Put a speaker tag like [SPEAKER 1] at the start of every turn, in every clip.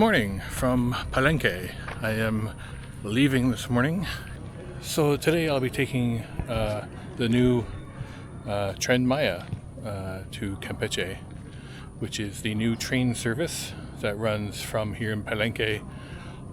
[SPEAKER 1] morning from Palenque. I am leaving this morning. So today I'll be taking the new Tren Maya to Campeche, which is the new train service that runs from here in Palenque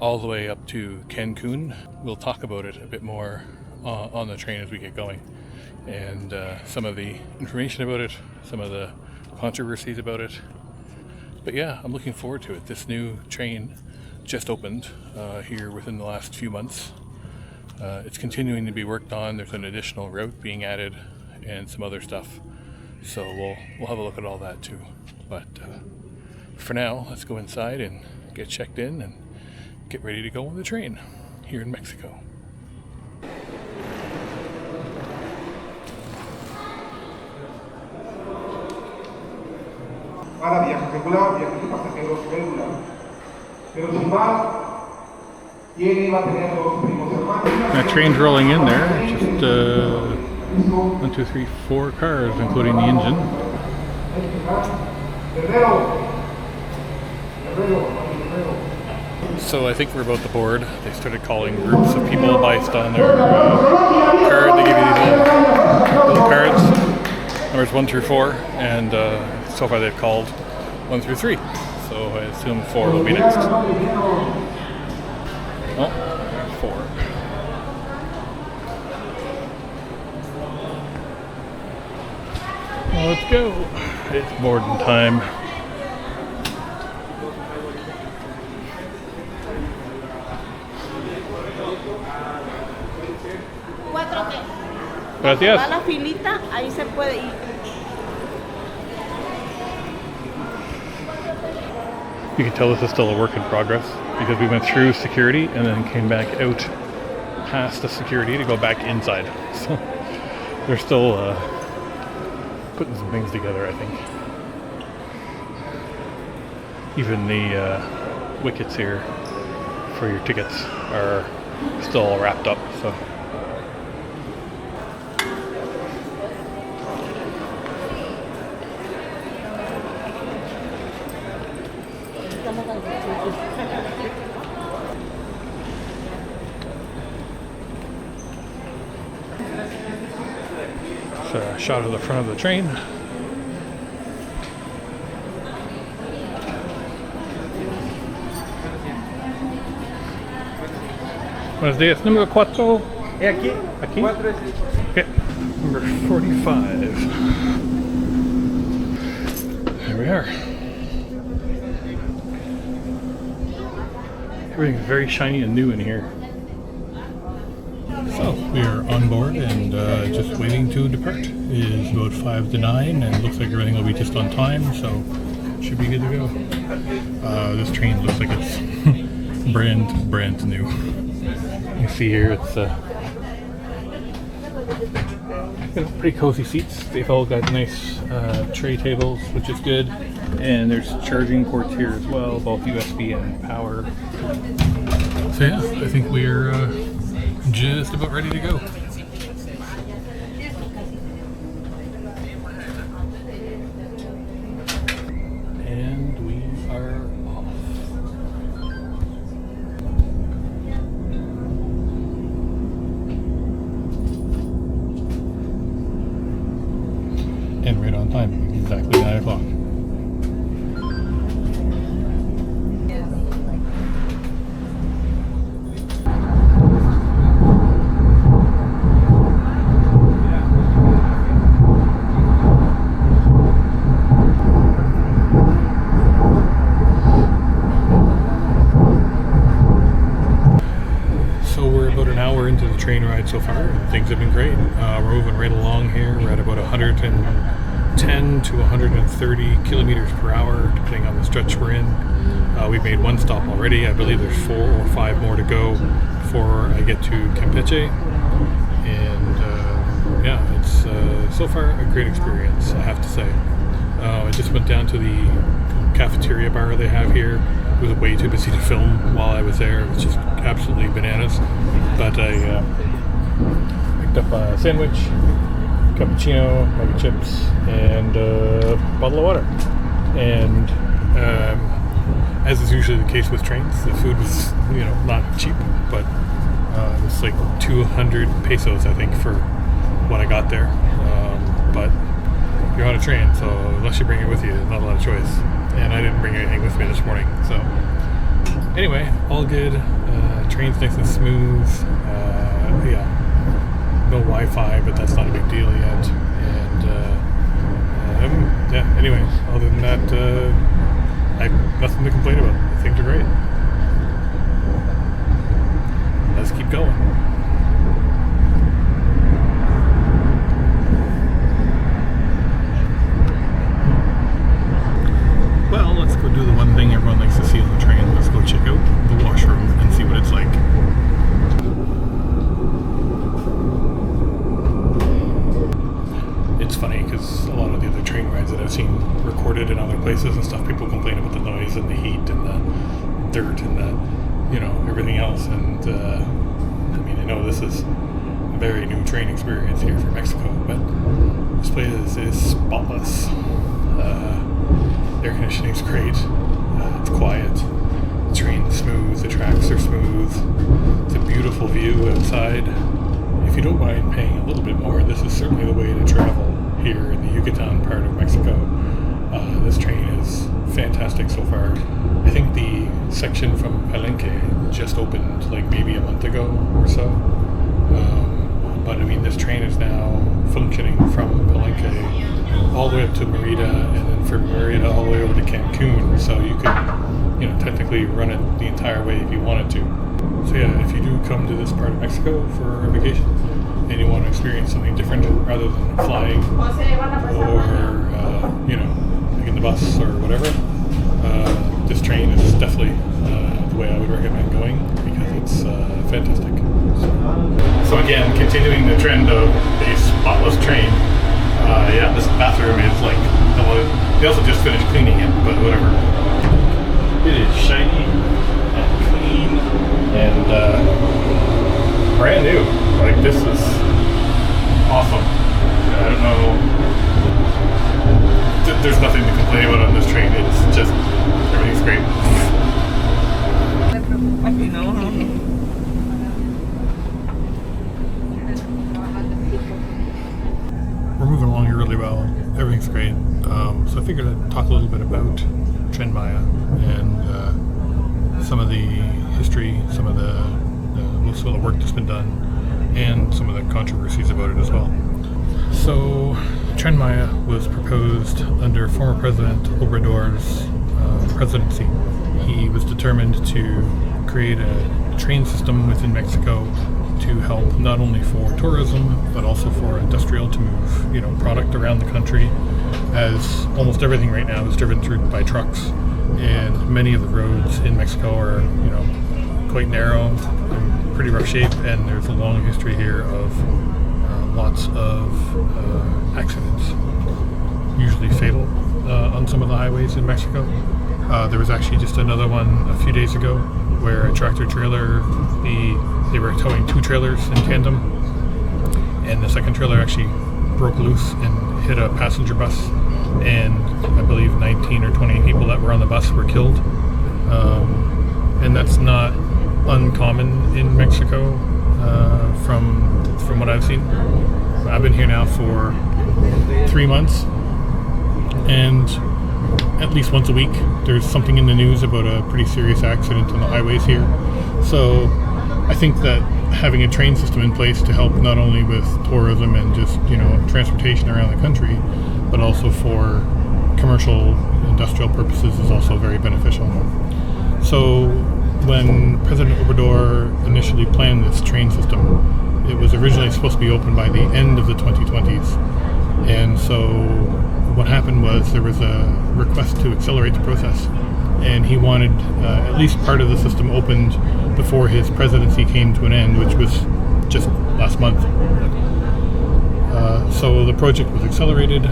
[SPEAKER 1] all the way up to Cancun. We'll talk about it a bit more on the train as we get going, and some of the information about it, some of the controversies about it. But yeah, I'm looking forward to it. This new train just opened here within the last few months. It's continuing to be worked on. There's an additional route being added and some other stuff. So we'll have a look at all that too. But for now, let's go inside and get checked in and get ready to go on the train here in Mexico.
[SPEAKER 2] Para viaje regular, viaje de pasajeros regular. Pero sin más, ¿quién iba a tener los primos hermanos?
[SPEAKER 1] That train's rolling in there. Just 1, 2, 3, 4 cars, including the engine. So I think we're about to board. They started calling groups of people based on their card. They give you these little cards, numbers 1 through 4, and so far they've called 1 through 3. So I assume 4 will be next. Oh, 4. Well, let's go. It's boarding time. Gracias.
[SPEAKER 3] Va a la filita, ahí se puede ir.
[SPEAKER 1] You can tell this is still a work in progress because we went through security and then came back out past the security to go back inside. So they're still putting some things together, I think. Even the wickets here for your tickets are still all wrapped up. So. A shot of the front of the train. Buenos días. Número 4.
[SPEAKER 2] Aquí.
[SPEAKER 1] Aquí. Okay. Number 45. There we are. Everything's very shiny and new in here. So we are on board and just waiting to depart. It is about 5 to 9 and it looks like everything will be just on time, so should be good to go. This train looks like it's brand new. You see here it's pretty cozy seats. They've all got nice tray tables, which is good, and there's charging ports here as well, both USB and power. So yeah, I think we're just about ready to go. And we are off. And right on time, exactly 9 o'clock. Into the train ride so far. Things have been great. We're moving right along here. We're at about 110 to 130 kilometers per hour, depending on the stretch we're in. We've made 1 stop already. I believe there's 4 or 5 more to go before I get to Campeche. And yeah, it's so far a great experience, I have to say. I just went down to the cafeteria bar they have here. It was way too busy to film while I was there. It was just absolutely bananas. But I picked up a sandwich, cappuccino, bag of chips, and a bottle of water. And as is usually the case with trains, the food was, not cheap, but it was like 200 pesos, I think, for what I got there. But you're on a train, so unless you bring it with you, there's not a lot of choice. And I didn't bring anything with me this morning, so anyway, all good. Train's nice and smooth. No Wi-Fi, but that's not a big deal yet. And anyway, other than that, I have nothing to complain about. Things are great. Let's keep going. Well, let's go do the one thing everyone likes to see on the train. Let's go check out the washroom and see what it's like. It's funny because a lot of the other train rides that I've seen recorded in other places and stuff, people complain about the noise and the heat and the dirt and the, everything else. And I know this is a very new train experience here for Mexico, but this place is spotless. Air conditioning's great. It's quiet. The train's smooth. The tracks are smooth. It's a beautiful view outside. If you don't mind paying a little bit more, this is certainly the way to travel here in the Yucatan part of Mexico. This train is fantastic so far. I think the section from Palenque just opened like maybe a month ago or so. But this train is now functioning from Palenque all the way up to Merida, and then from Merida all the way over to Cancun. So you could, technically run it the entire way if you wanted to. So yeah, if you do come to this part of Mexico for a vacation and you want to experience something different rather than flying or, taking the bus or whatever, this train is definitely the way I would recommend going because it's fantastic. So again, continuing the trend of a spotless train, this bathroom is like, they also just finished cleaning it, but whatever. It is shiny and clean and brand new. Like, this is awesome. I don't know. There's nothing to complain about on this train. It's just, everything's great. We're moving along here really well. Everything's great. So I figured I'd talk a little bit about Tren Maya and some of the history, some of the work that's been done, and some of the controversies about it as well. So Tren Maya was proposed under former President Obrador's presidency. He was determined to create a train system within Mexico to help not only for tourism but also for industrial to move product around the country, as almost everything right now is driven through by trucks, and many of the roads in Mexico are quite narrow, in pretty rough shape, and there's a long history here of lots of accidents, usually fatal, on some of the highways in Mexico. There was actually just another one a few days ago where a tractor trailer, they were towing two trailers in tandem, and the second trailer actually broke loose and hit a passenger bus, and I believe 19 or 20 people that were on the bus were killed. And that's not uncommon in Mexico, from what I've seen. I've been here now for 3 months, and at least once a week there's something in the news about a pretty serious accident on the highways here. So I think that having a train system in place to help not only with tourism and just transportation around the country, but also for commercial industrial purposes is also very beneficial. So when President Obrador initially planned this train system, it was originally supposed to be open by the end of the 2020s, and so what happened was there was a request to accelerate the process, and he wanted at least part of the system opened before his presidency came to an end, which was just last month. So the project was accelerated.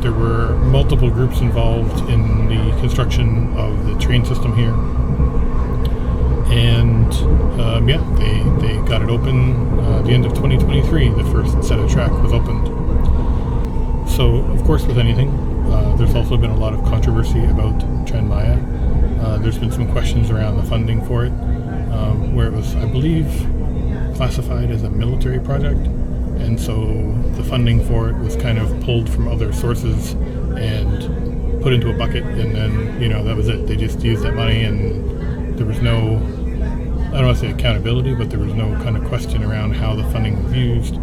[SPEAKER 1] There were multiple groups involved in the construction of the train system here, and they got it open the end of 2023. The first set of track was opened. So of course, with anything, there's also been a lot of controversy about Tren Maya. There's been some questions around the funding for it, where it was, I believe, classified as a military project, and so the funding for it was kind of pulled from other sources and put into a bucket, and then, you know, that was it. They just used that money, and there was no, I don't want to say accountability, but there was no kind of question around how the funding was used,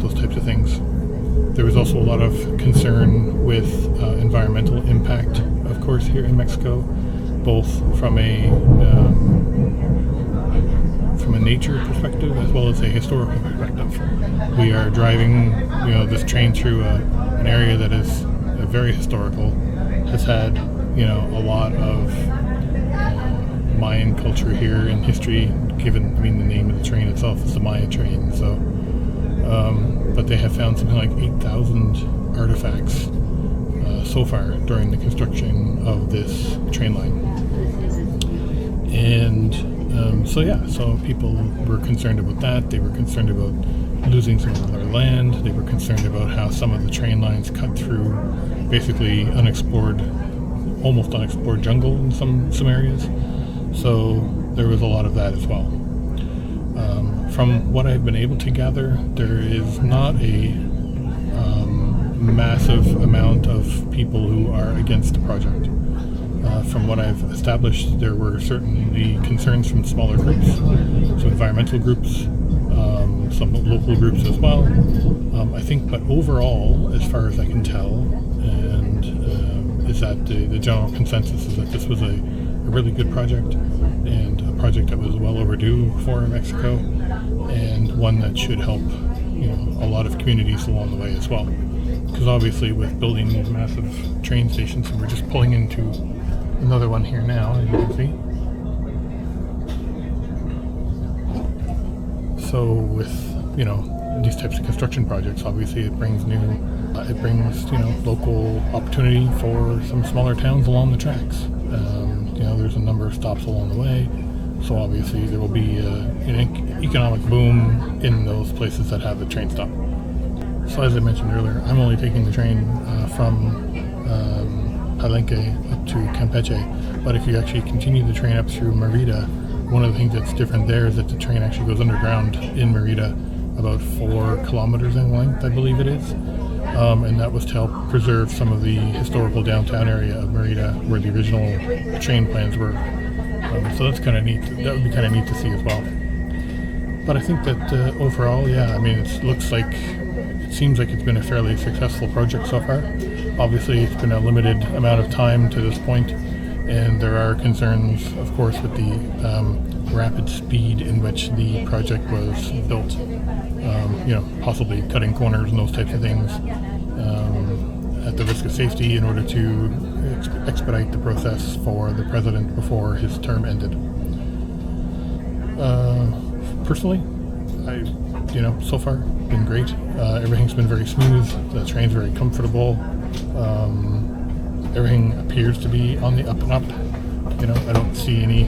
[SPEAKER 1] those types of things. There was also a lot of concern with environmental impact, of course, here in Mexico, both from a nature perspective as well as a historical perspective. We are driving, you know, this train through an area that is very historical, has had, you know, a lot of Mayan culture here in history, given, I mean, the name of the train itself is the Maya train, so but they have found something like 8,000 artifacts so far during the construction of this train line. And so people were concerned about that. They were concerned about losing some of their land. They were concerned about how some of the train lines cut through basically unexplored, almost unexplored jungle in some areas. So there was a lot of that as well. From what I've been able to gather, there is not a massive amount of people who are against the project. From what I've established, there were certainly concerns from smaller groups, some environmental groups, some local groups as well. I think, but overall, as far as I can tell, and is that the general consensus is that this was a really good project, and a project that was well overdue for Mexico, and one that should help, you know, a lot of communities along the way as well. Because obviously, with building these massive train stations, and we're just pulling into another one here now, as you can see. So with, you know, these types of construction projects, obviously it brings you know, local opportunity for some smaller towns along the tracks. You know, there's a number of stops along the way, so obviously there will be an economic boom in those places that have a train stop. So as I mentioned earlier, I'm only taking the train from Palenque up to Campeche, but if you actually continue the train up through Merida, one of the things that's different there is that the train actually goes underground in Merida, about 4 kilometers in length, I believe it is, and that was to help preserve some of the historical downtown area of Merida where the original train plans were. So that's kind of neat. That would be kind of neat to see as well. But I think that overall, yeah, I mean, it seems like it's been a fairly successful project so far. Obviously, it's been a limited amount of time to this point, and there are concerns, of course, with the rapid speed in which the project was built. You know, possibly cutting corners and those types of things at the risk of safety in order to expedite the process for the president before his term ended. Personally, you know, so far been great. Everything's been very smooth. The train's very comfortable. Everything appears to be on the up and up. You know, I don't see any,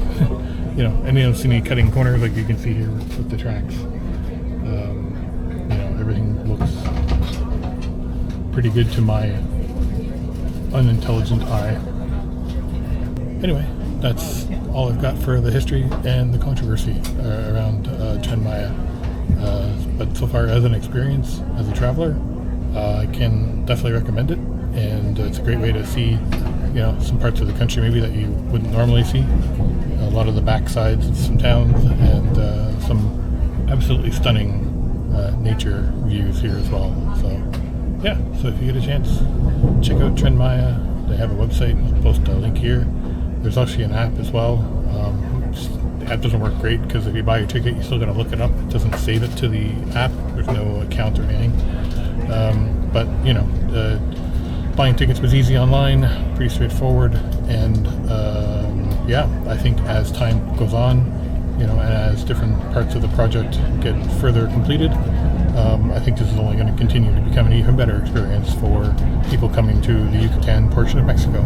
[SPEAKER 1] you know, I don't see any cutting corners like you can see here with the tracks. You know, everything looks pretty good to my unintelligent eye. Anyway, that's all I've got for the history and the controversy around Tren Maya. But so far, as an experience, as a traveler, I can definitely recommend it, and it's a great way to see, you know, some parts of the country maybe that you wouldn't normally see. A lot of the backsides of some towns, and some absolutely stunning nature views here as well. So yeah, so if you get a chance, check out Tren Maya. They have a website. I'll post a link here. There's actually an app as well. The app doesn't work great because if you buy your ticket, you still got to look it up. It doesn't save it to the app. There's no account or anything. But you know, buying tickets was easy online, pretty straightforward, and yeah, I think as time goes on, you know, and as different parts of the project get further completed, I think this is only going to continue to become an even better experience for people coming to the Yucatan portion of Mexico.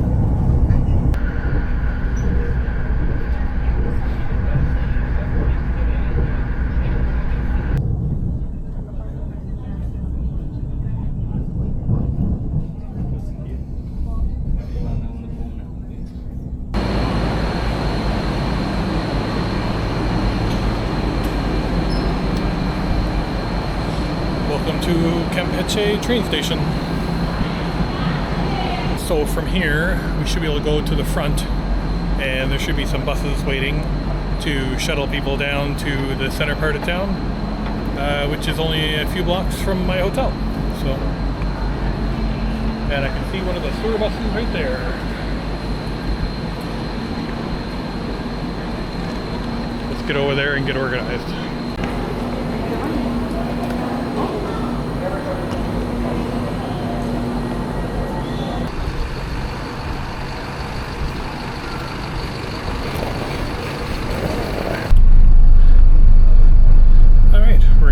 [SPEAKER 1] Campeche train station. So from here, we should be able to go to the front, and there should be some buses waiting to shuttle people down to the center part of town, which is only a few blocks from my hotel. So, and I can see one of the tour buses right there. Let's get over there and get organized.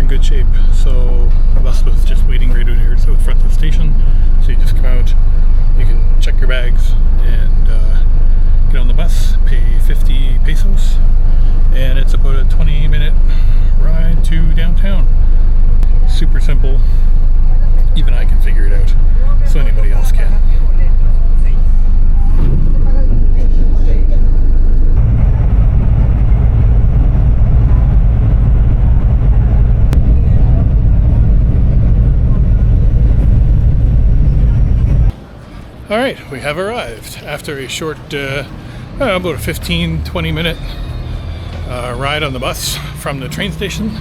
[SPEAKER 1] Good shape. So the bus was just waiting right out here out front of the station. So you just come out, you can check your bags and get on the bus, pay 50 pesos, and it's about a 20-minute ride to downtown. Super simple. Even I can figure it out, so anybody else can. Alright, we have arrived after a short, about a 15-20 minute ride on the bus from the train station.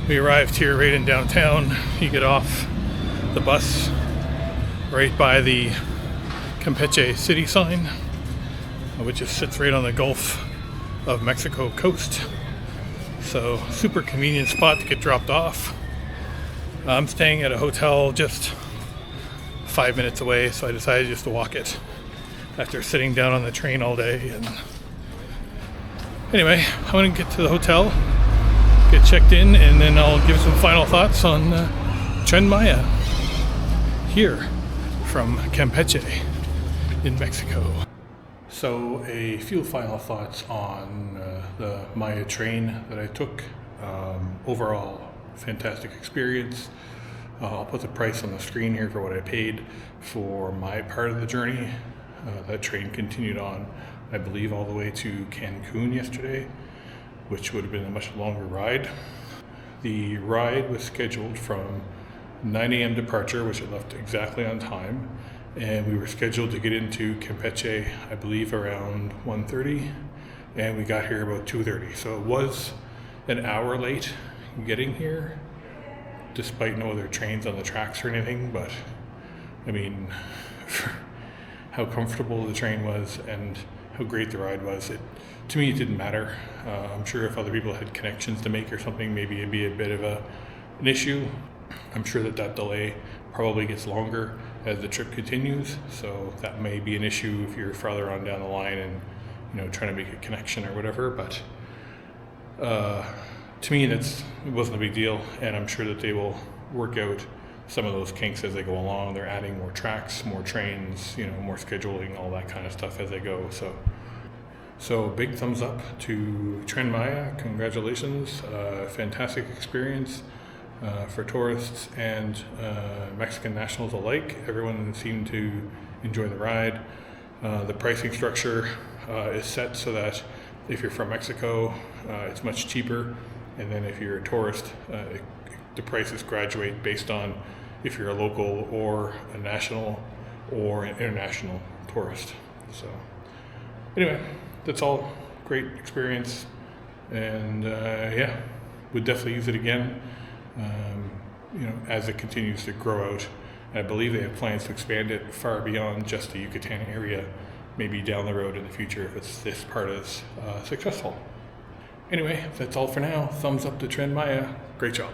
[SPEAKER 1] We arrived here right in downtown. You get off the bus right by the Campeche city sign, which just sits right on the Gulf of Mexico coast. So super convenient spot to get dropped off. I'm staying at a hotel just 5 minutes away, so I decided just to walk it after sitting down on the train all day. And anyway, I'm gonna get to the hotel, get checked in, and then I'll give some final thoughts on Tren Maya here from Campeche in Mexico. So a few final thoughts on the Maya train that I took. Overall, fantastic experience. I'll put the price on the screen here for what I paid for my part of the journey. That train continued on, I believe, all the way to Cancun yesterday, which would have been a much longer ride. The ride was scheduled from 9 a.m. departure, which I left exactly on time, and we were scheduled to get into Campeche, I believe, around 1:30, and we got here about 2:30. So it was an hour late getting here, despite no other trains on the tracks or anything. But I mean, how comfortable the train was and how great the ride was, to me it didn't matter. I'm sure if other people had connections to make or something, maybe it'd be a bit of an issue. I'm sure that delay probably gets longer as the trip continues, so that may be an issue if you're farther on down the line and trying to make a connection or whatever. But to me, it wasn't a big deal, and I'm sure that they will work out some of those kinks as they go along. They're adding more tracks, more trains, more scheduling, all that kind of stuff as they go. So big thumbs up to Tren Maya. Congratulations. Fantastic experience for tourists and Mexican nationals alike. Everyone seemed to enjoy the ride. The pricing structure is set so that if you're from Mexico, it's much cheaper. And then if you're a tourist, the prices graduate based on if you're a local or a national or an international tourist. So anyway, that's all. Great experience. And yeah, would definitely use it again, as it continues to grow out. And I believe they have plans to expand it far beyond just the Yucatan area, maybe down the road in the future if this part is successful. Anyway, that's all for now. Thumbs up to Tren Maya. Great job.